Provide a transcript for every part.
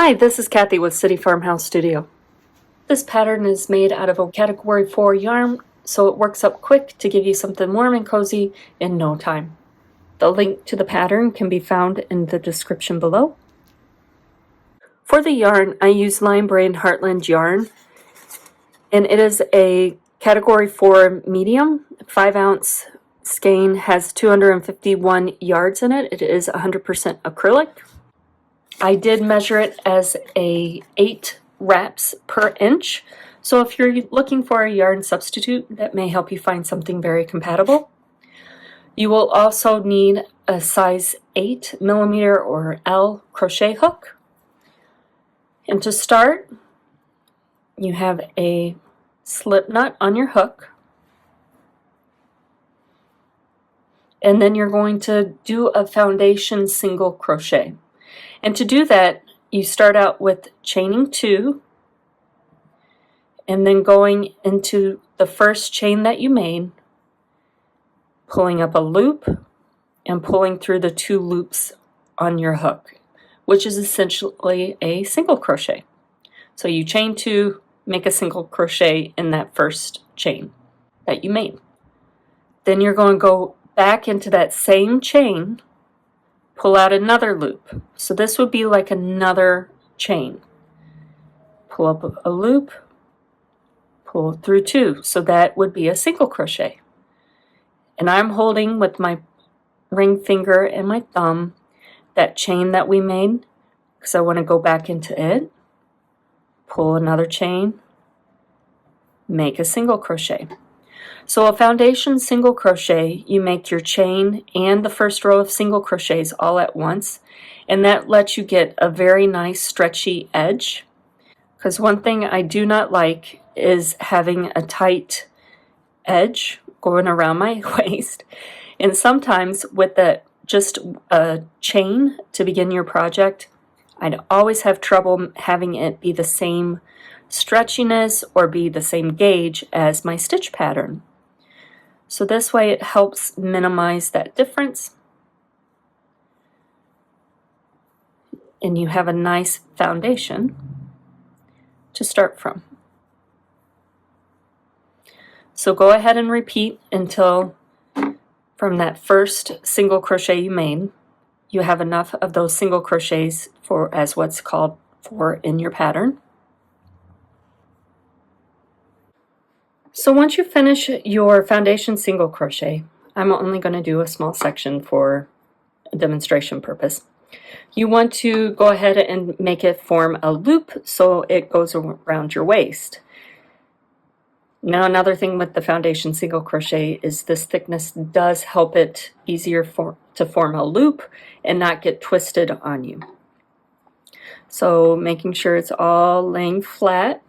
Hi, this is Kathy with City Farmhouse Studio. This pattern is made out of a category 4 yarn, so it works up quick to give you something warm and cozy in no time. The link to the pattern can be found in the description below. For the yarn, I use Lion Brand Heartland yarn, and it is a category 4 medium, 5-ounce skein, has 251 yards in it. It is 100% acrylic. I did measure it as 8 wraps per inch, so if you're looking for a yarn substitute, that may help you find something very compatible. You will also need a size 8mm or L crochet hook. And to start, you have a slip knot on your hook, and then you're going to do a foundation single crochet. And to do that, you start out with chaining 2 and then going into the first chain that you made, pulling up a loop and pulling through the 2 loops on your hook, which is essentially a single crochet. So you chain 2, make a single crochet in that first chain that you made. Then you're going to go back into that same chain, pull out another loop. So this would be like another chain. Pull up a loop, pull through 2. So that would be a single crochet. And I'm holding with my ring finger and my thumb that chain that we made, because I want to go back into it, pull another chain, make a single crochet. So a foundation single crochet, you make your chain and the first row of single crochets all at once, and that lets you get a very nice stretchy edge. Because one thing I do not like is having a tight edge going around my waist. And sometimes with just a chain to begin your project, I'd always have trouble having it be the same stretchiness or be the same gauge as my stitch pattern. So this way it helps minimize that difference, and you have a nice foundation to start from. So go ahead and repeat until from that first single crochet you made, you have enough of those single crochets for as what's called for in your pattern. So once you finish your foundation single crochet, I'm only going to do a small section for a demonstration purpose. You want to go ahead and make it form a loop so it goes around your waist. Now another thing with the foundation single crochet is this thickness does help it easier to form a loop and not get twisted on you. So making sure it's all laying flat.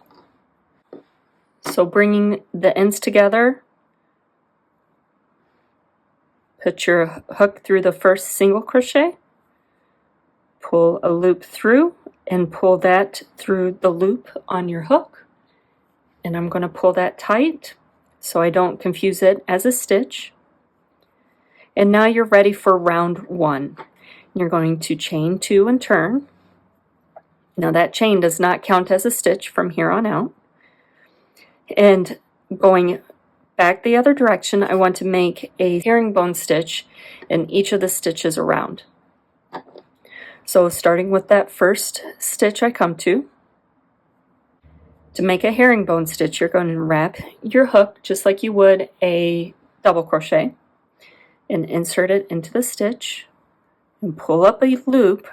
So bringing the ends together, put your hook through the first single crochet, pull a loop through and pull that through the loop on your hook. And I'm going to pull that tight so I don't confuse it as a stitch. And now you're ready for round 1. You're going to chain 2 and turn. Now that chain does not count as a stitch from here on out. And going back the other direction, I want to make a herringbone stitch in each of the stitches around. So starting with that first stitch I come to make a herringbone stitch, you're going to wrap your hook just like you would a double crochet and insert it into the stitch and pull up a loop,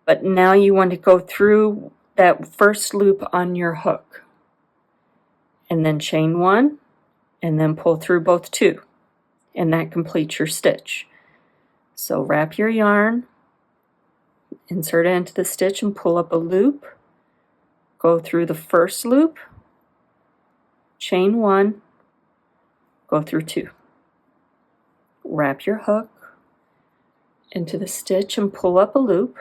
but now you want to go through that first loop on your hook. And then chain 1 and then pull through both 2, and that completes your stitch. So wrap your yarn, insert it into the stitch and pull up a loop, go through the first loop, chain 1, go through 2. Wrap your hook into the stitch and pull up a loop,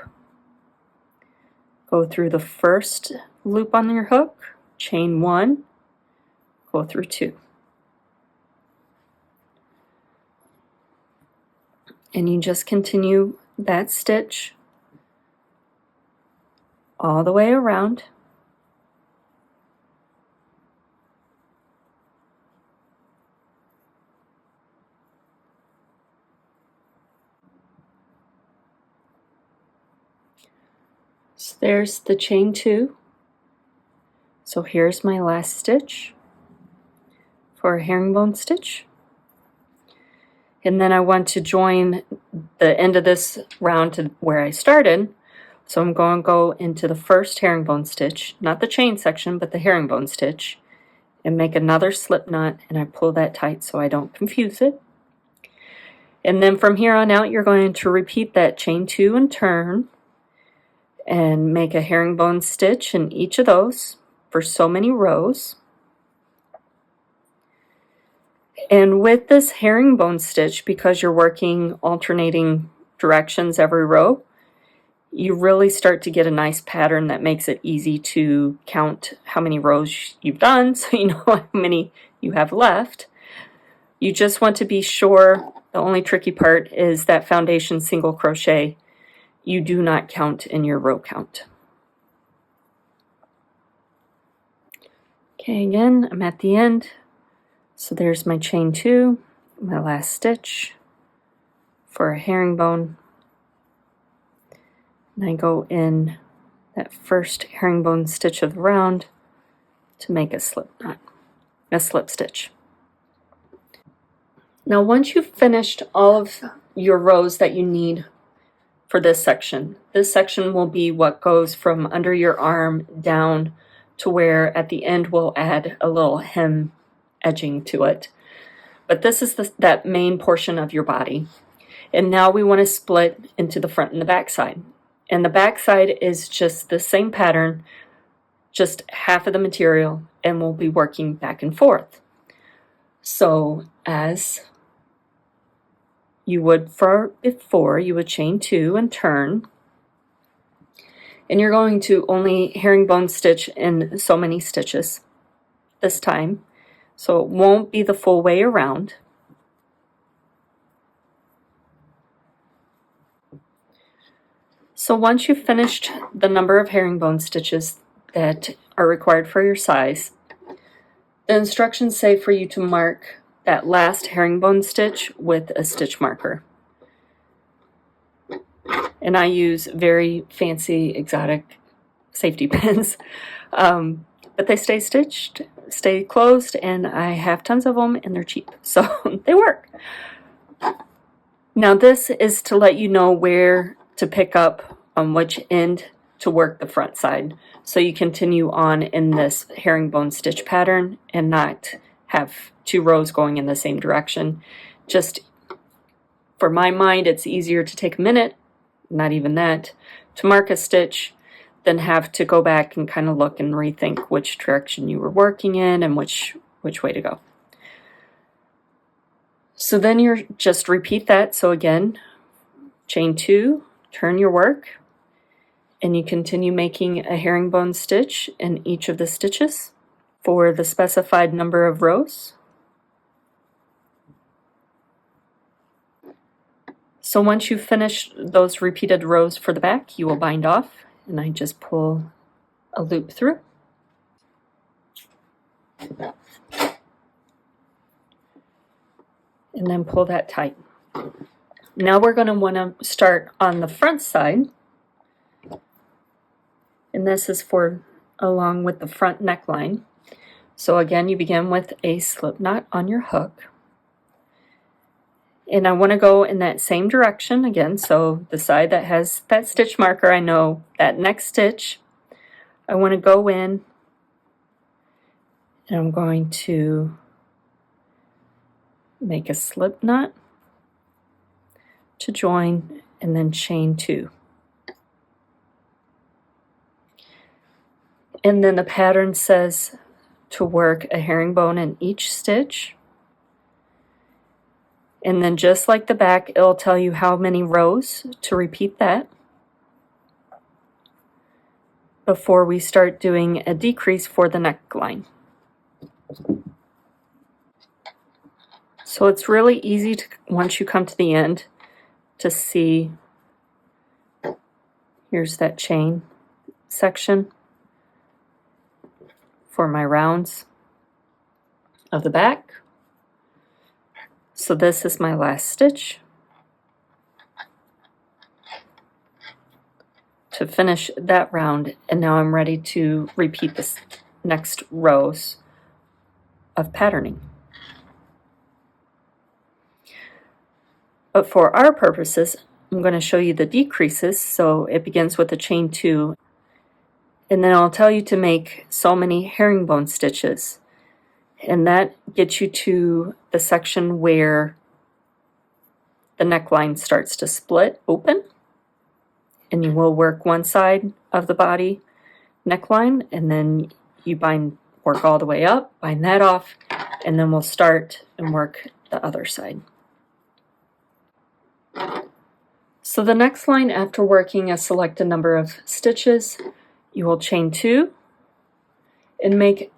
go through the first loop on your hook, chain 1, go through 2. And you just continue that stitch all the way around. So there's the chain 2. So here's my last stitch for a herringbone stitch. And then I want to join the end of this round to where I started. So I'm going to go into the first herringbone stitch, not the chain section, but the herringbone stitch, and make another slip knot, and I pull that tight so I don't confuse it. And then from here on out, you're going to repeat that chain 2 and turn, and make a herringbone stitch in each of those for so many rows. And with this herringbone stitch, because you're working alternating directions every row, you really start to get a nice pattern that makes it easy to count how many rows you've done, so you know how many you have left. You just want to be sure. The only tricky part is that foundation single crochet you do not count in your row count. Okay, again, I'm at the end. So there's my chain 2, my last stitch for a herringbone. And I go in that first herringbone stitch of the round to make a slip knot, a slip stitch. Now once you've finished all of your rows that you need for this section will be what goes from under your arm down to where at the end we'll add a little hem edging to it. But this is that main portion of your body. And now we want to split into the front and the back side. And the back side is just the same pattern, just half of the material, and we'll be working back and forth. So as you would for before, you would chain 2 and turn. And you're going to only herringbone stitch in so many stitches this time. So it won't be the full way around. So once you've finished the number of herringbone stitches that are required for your size, the instructions say for you to mark that last herringbone stitch with a stitch marker. And I use very fancy, exotic safety pins, but they stay stitched, stay closed, and I have tons of them, and they're cheap, so they work. Now this is to let you know where to pick up on which end to work the front side, so you continue on in this herringbone stitch pattern and not have 2 rows going in the same direction. Just for my mind, it's easier to take a minute, not even that, to mark a stitch than have to go back and kind of look and rethink which direction you were working in and which way to go. So then you're just repeat that. So again, chain 2, turn your work, and you continue making a herringbone stitch in each of the stitches for the specified number of rows. So once you've finished those repeated rows for the back, you will bind off, and I just pull a loop through. And then pull that tight. Now we're going to want to start on the front side, and this is for along with the front neckline. So again, you begin with a slip knot on your hook, and I want to go in that same direction again. So the side that has that stitch marker, I know that next stitch I want to go in, and I'm going to make a slip knot to join, and then chain 2. And then the pattern says to work a herringbone in each stitch. And then just like the back, it'll tell you how many rows to repeat that before we start doing a decrease for the neckline. So it's really easy to, once you come to the end, to see, here's that chain, section for my rounds of the back. So this is my last stitch to finish that round, and now I'm ready to repeat this next rows of patterning. But for our purposes, I'm going to show you the decreases. So it begins with a chain 2, and then I'll tell you to make so many herringbone stitches, and that gets you to the section where the neckline starts to split open, and you will work one side of the body neckline, and then you work all the way up, bind that off, and then we'll start and work the other side. So the next line, after working a selected number of stitches, you will chain 2 and make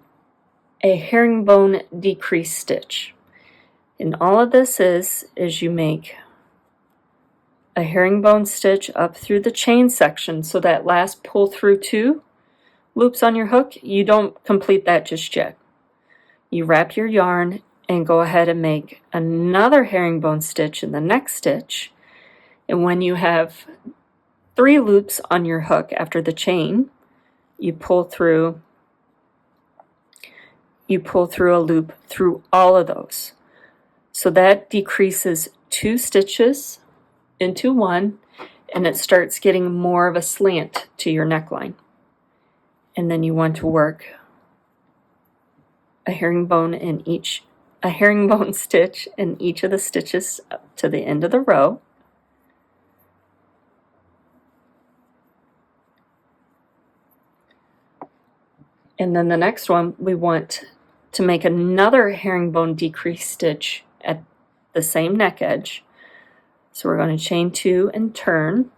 a herringbone decrease stitch. And all of this is you make a herringbone stitch up through the chain section, so that last pull through 2 loops on your hook, you don't complete that just yet. You wrap your yarn and go ahead and make another herringbone stitch in the next stitch, and when you have 3 loops on your hook after the chain, you pull through a loop through all of those. So that decreases 2 stitches into 1, and it starts getting more of a slant to your neckline. And then you want to work a herringbone stitch in each of the stitches up to the end of the row. And then the next one, we want to make another herringbone decrease stitch at the same neck edge. So we're going to chain 2 and turn.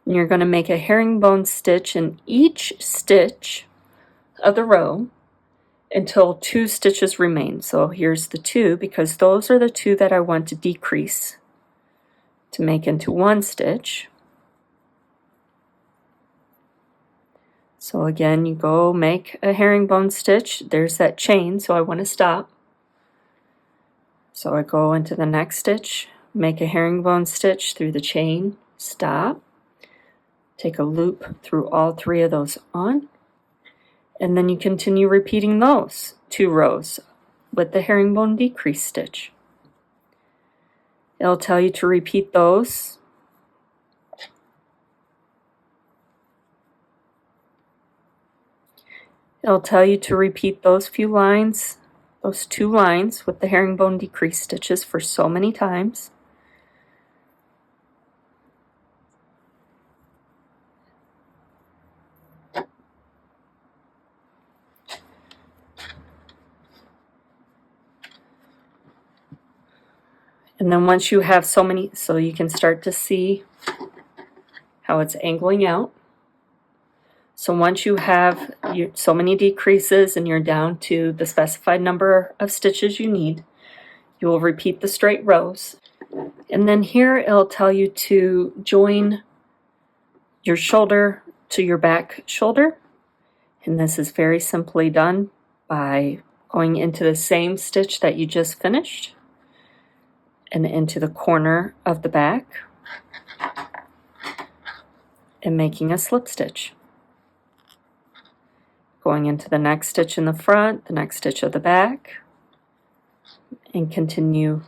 And you're going to make a herringbone stitch in each stitch of the row until 2 stitches remain. So here's the 2, because those are the 2 that I want to decrease to make into 1 stitch. So again, you go make a herringbone stitch. There's that chain, so I want to stop. So I go into the next stitch, make a herringbone stitch through the chain, stop, take a loop through all 3 of those on, and then you continue repeating those 2 rows with the herringbone decrease stitch. It'll tell you to repeat those. It'll tell you to repeat those few lines, those 2 lines with the herringbone decrease stitches for so many times. And then once you have so many, so you can start to see how it's angling out. So once you have so many decreases and you're down to the specified number of stitches you need, you will repeat the straight rows. And then here it'll tell you to join your shoulder to your back shoulder. And this is very simply done by going into the same stitch that you just finished and into the corner of the back and making a slip stitch. Going into the next stitch in the front, the next stitch of the back, and continue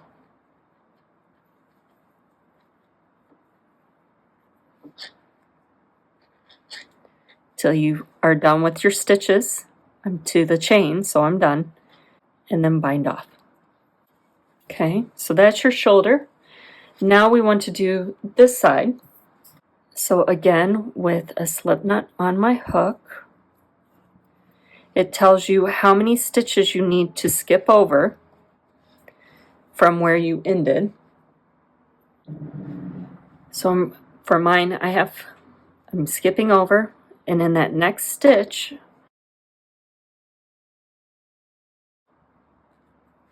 till you are done with your stitches. I'm to the chain, so I'm done, and then bind off. Okay, so that's your shoulder. Now we want to do this side. So again, with a slip knot on my hook, it tells you how many stitches you need to skip over from where you ended. So for mine, I'm skipping over, and in that next stitch,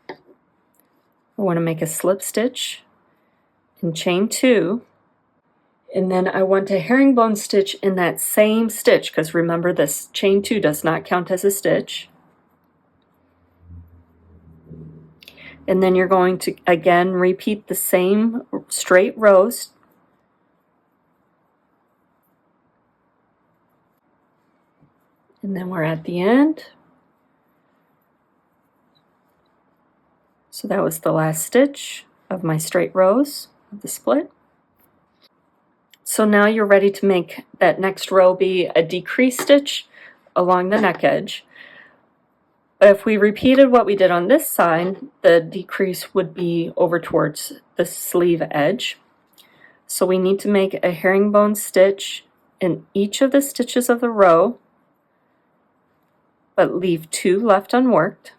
I want to make a slip stitch and chain 2, And then I want to herringbone stitch in that same stitch, because remember, this chain 2 does not count as a stitch. And then you're going to again repeat the same straight rows. And then we're at the end. So that was the last stitch of my straight rows of the split. So now you're ready to make that next row be a decrease stitch along the neck edge. But if we repeated what we did on this side, the decrease would be over towards the sleeve edge. So we need to make a herringbone stitch in each of the stitches of the row, but leave 2 left unworked.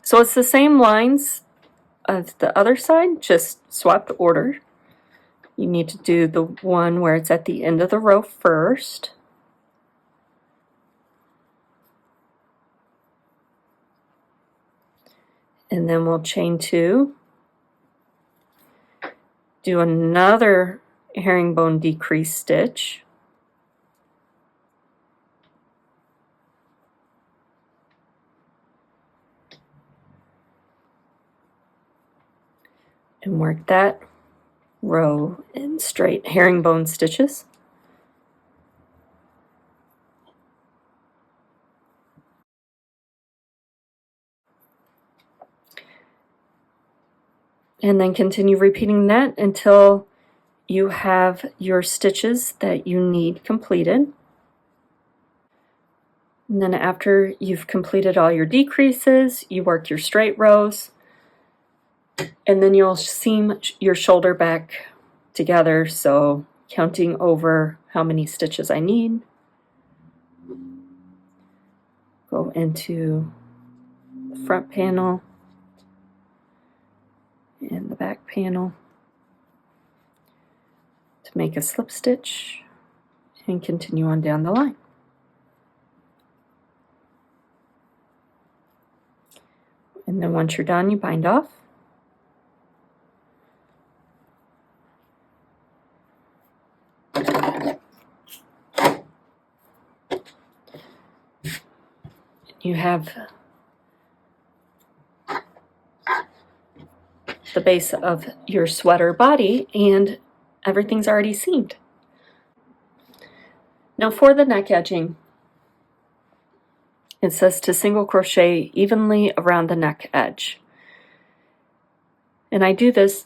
So it's the same lines of the other side, just swap the order. You need to do the one where it's at the end of the row first. And then we'll chain 2. Do another herringbone decrease stitch. And work that row in straight herringbone stitches. And then continue repeating that until you have your stitches that you need completed. And then after you've completed all your decreases, you work your straight rows, and then you'll seam your shoulder back together, so counting over how many stitches I need. Go into the front panel and the back panel to make a slip stitch and continue on down the line. And then once you're done, you bind off. You have the base of your sweater body, and everything's already seamed. Now for the neck edging, it says to single crochet evenly around the neck edge. And I do this,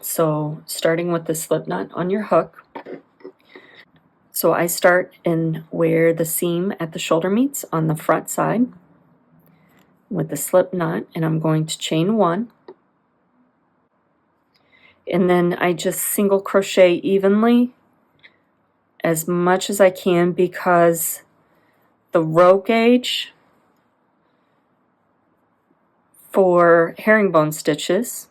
so starting with the slip knot on your hook. So I start in where the seam at the shoulder meets on the front side with the slip knot, and I'm going to chain 1. And then I just single crochet evenly as much as I can, because the row gauge for herringbone stitches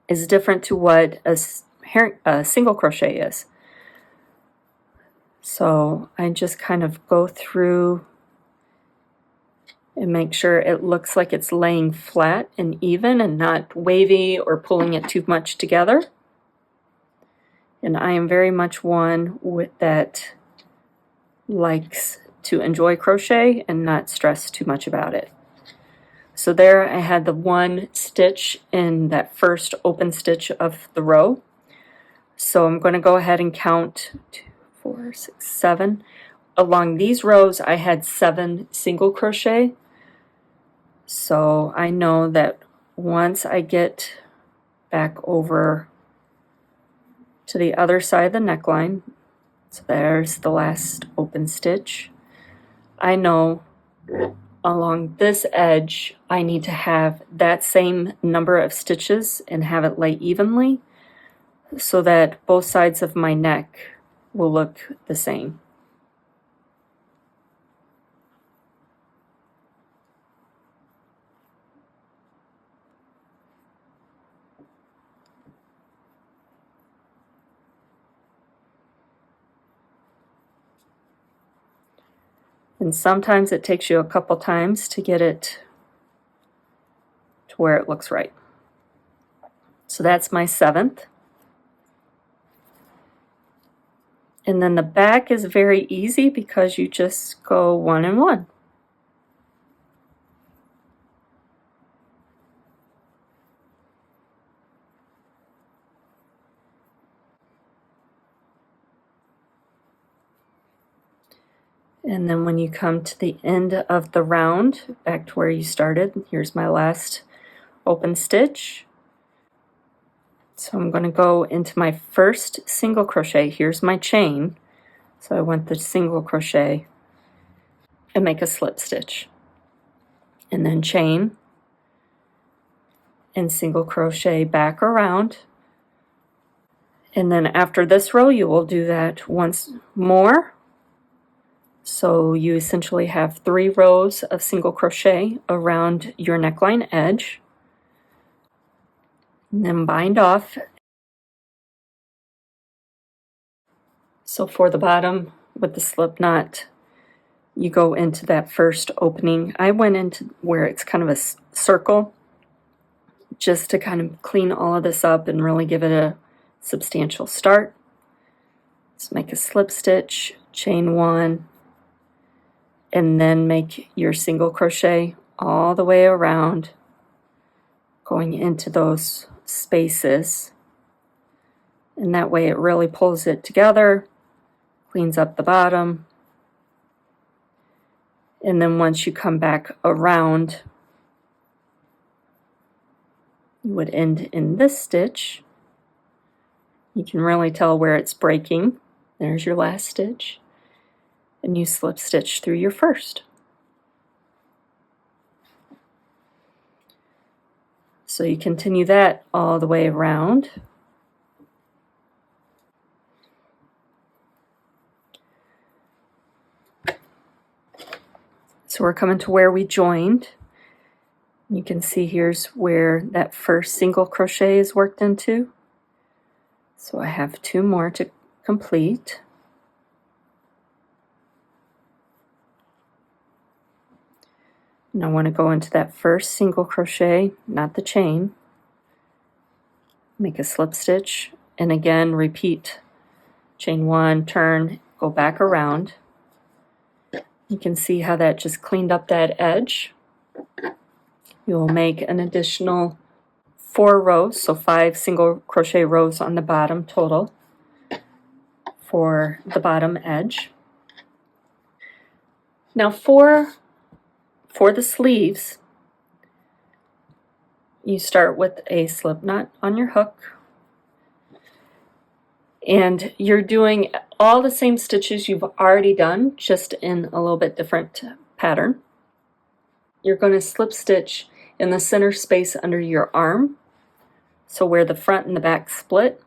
is different to what a single crochet is. So I just kind of go through and make sure it looks like it's laying flat and even and not wavy or pulling it too much together. And I am very much one that likes to enjoy crochet and not stress too much about it. So there I had the 1 stitch in that first open stitch of the row. So I'm going to go ahead and count 2, 4, 6, 7. Along these rows I had 7 single crochet. So I know that once I get back over to the other side of the neckline, so there's the last open stitch, I know along this edge I need to have that same number of stitches and have it lay evenly so that both sides of my neck will look the same. And sometimes it takes you a couple times to get it to where it looks right. So that's my 7th. And then the back is very easy because you just go 1 and 1. And then when you come to the end of the round, back to where you started, here's my last open stitch. So I'm going to go into my first single crochet. Here's my chain. So I went the single crochet and make a slip stitch. And then chain and single crochet back around. And then after this row, you will do that once more. So you essentially have 3 rows of single crochet around your neckline edge. And then bind off. So for the bottom with the slip knot, you go into that first opening. I went into where it's kind of a circle just to kind of clean all of this up and really give it a substantial start. Let's make a slip stitch, chain 1, and then make your single crochet all the way around, going into those spaces. And that way it really pulls it together, cleans up the bottom. And then once you come back around, you would end in this stitch. You can really tell where it's breaking. There's your last stitch. And you slip stitch through your first. So you continue that all the way around. So we're coming to where we joined. You can see here's where that first single crochet is worked into. So I have 2 more to complete. And I want to go into that first single crochet, not the chain. Make a slip stitch, and again repeat. Chain 1, turn, go back around. You can see how that just cleaned up that edge. You will make an additional 4 rows, so 5 single crochet rows on the bottom total for the bottom edge. Now for the sleeves, you start with a slip knot on your hook, and you're doing all the same stitches you've already done, just in a little bit different pattern. You're going to slip stitch in the center space under your arm, so where the front and the back split.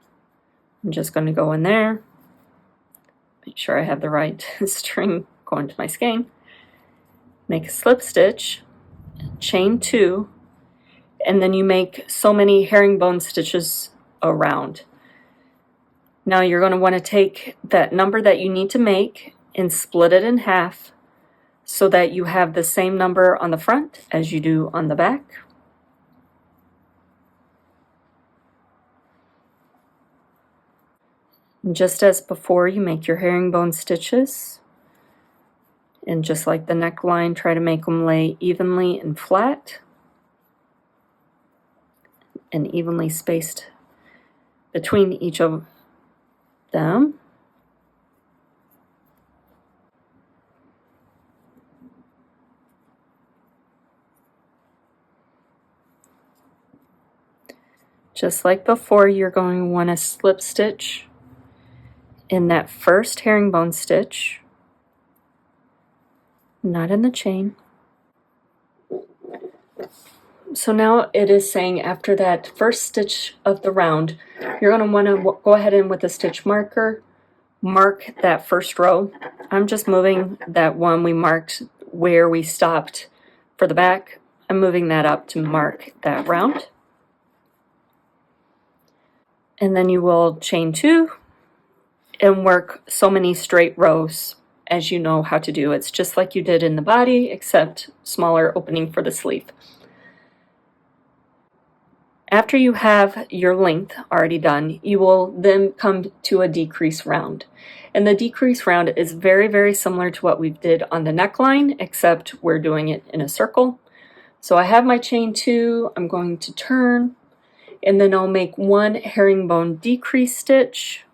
I'm just going to go in there, make sure I have the right string going to my skein, make a slip stitch, chain 2, and then you make so many herringbone stitches around. Now you're going to want to take that number that you need to make and split it in half so that you have the same number on the front as you do on the back. And just as before, you make your herringbone stitches, and just like the neckline, try to make them lay evenly and flat and evenly spaced between each of them. Just like before, you're going to want to slip stitch in that first herringbone stitch, not in the chain. So now it is saying after that first stitch of the round, you're going to want to go ahead and with a stitch marker, mark that first row. I'm just moving that one we marked where we stopped for the back. I'm moving that up to mark that round. And then you will chain 2 and work so many straight rows as you know how to do. It's just like you did in the body, except smaller opening for the sleeve. After you have your length already done, you will then come to a decrease round. And the decrease round is very, very similar to what we did on the neckline, except we're doing it in a circle. So I have my chain 2, I'm going to turn, and then I'll make 1 herringbone decrease stitch.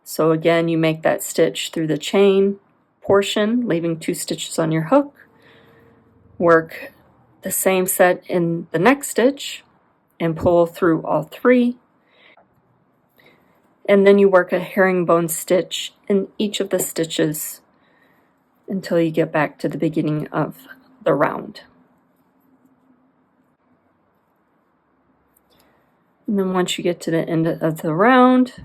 So again, you make that stitch through the chain portion, leaving 2 stitches on your hook. Work the same set in the next stitch and pull through all 3. And then you work a herringbone stitch in each of the stitches until you get back to the beginning of the round. And then once you get to the end of the round,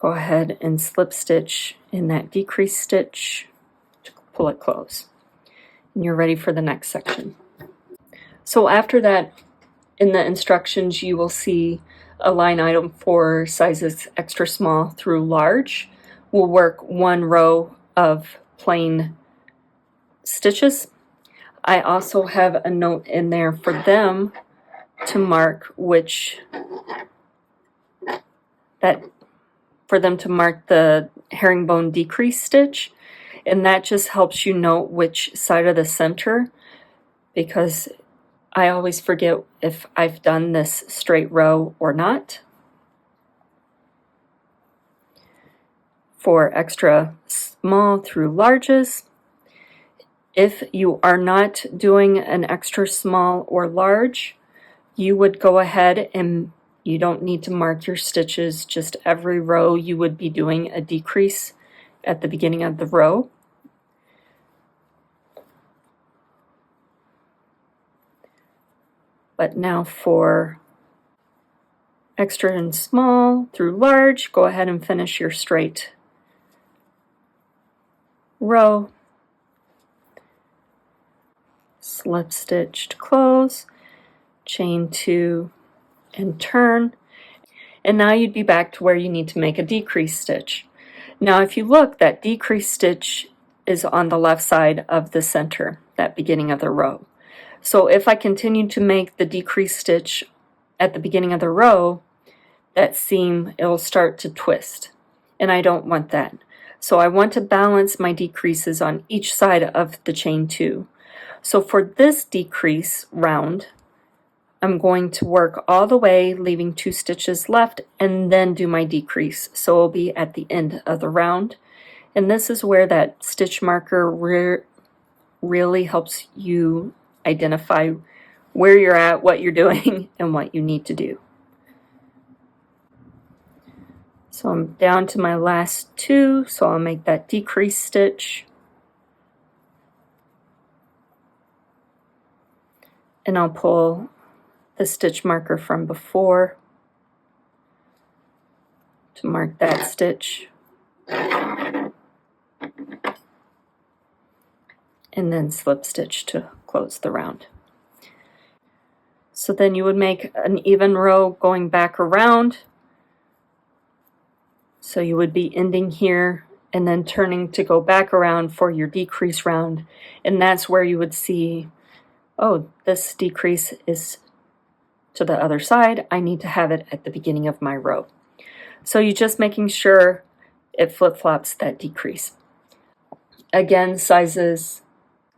go ahead and slip stitch in that decrease stitch to pull it close. And you're ready for the next section. So after that, in the instructions, you will see a line item for sizes extra small through large. We'll work 1 row of plain stitches. I also have a note in there for them to mark the herringbone decrease stitch, and that just helps you know which side of the center, because I always forget if I've done this straight row or not. For extra small through larges, if you are not doing an extra small or large, you would go ahead and you don't need to mark your stitches. Just every row you would be doing a decrease at the beginning of the row. But now for extra and small through large, go ahead and finish your straight row. Slip stitch to close, chain 2 and turn. And now you'd be back to where you need to make a decrease stitch. Now if you look, that decrease stitch is on the left side of the center, that beginning of the row. So if I continue to make the decrease stitch at the beginning of the row, that seam, it will start to twist, and I don't want that. So I want to balance my decreases on each side of the chain 2. So for this decrease round, I'm going to work all the way, leaving 2 stitches left, and then do my decrease. So it'll be at the end of the round. And this is where that stitch marker really helps you identify where you're at, what you're doing, and what you need to do. So I'm down to my last 2, so I'll make that decrease stitch. And I'll pull the stitch marker from before to mark that stitch. And then slip stitch to close the round. So then you would make an even row going back around. So you would be ending here and then turning to go back around for your decrease round. And that's where you would see, oh, this decrease is to the other side. I need to have it at the beginning of my row. So you're just making sure it flip-flops that decrease. Again, sizes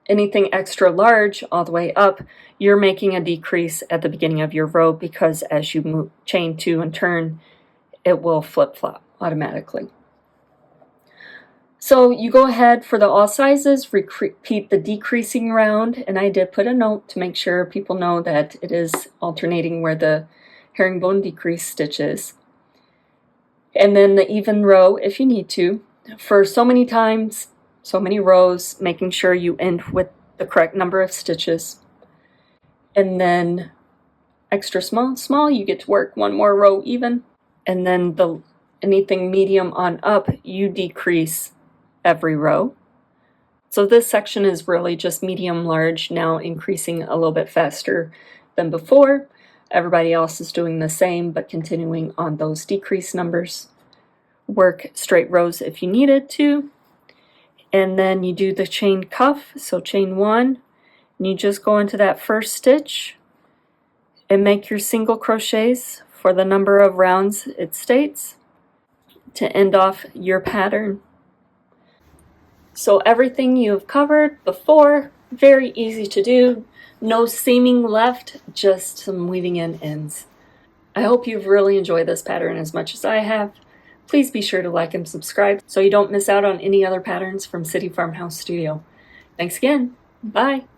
anything extra large all the way up, you're making a decrease at the beginning of your row, because as you move chain 2 and turn, it will flip-flop automatically. So you go ahead for the all sizes, repeat the decreasing round, and I did put a note to make sure people know that it is alternating where the herringbone decrease stitch is. And then the even row if you need to. For so many times, so many rows, making sure you end with the correct number of stitches. And then extra small, you get to work 1 more row even. And then anything medium on up, you decrease every row. So this section is really just medium large, now increasing a little bit faster than before. Everybody else is doing the same, but continuing on those decrease numbers. Work straight rows if you needed to. And then you do the chain cuff, so chain 1, and you just go into that first stitch, and make your single crochets for the number of rounds it states to end off your pattern. So everything you've covered before, very easy to do. No seaming left, just some weaving in ends. I hope you've really enjoyed this pattern as much as I have. Please be sure to like and subscribe so you don't miss out on any other patterns from City Farmhouse Studio. Thanks again. Bye.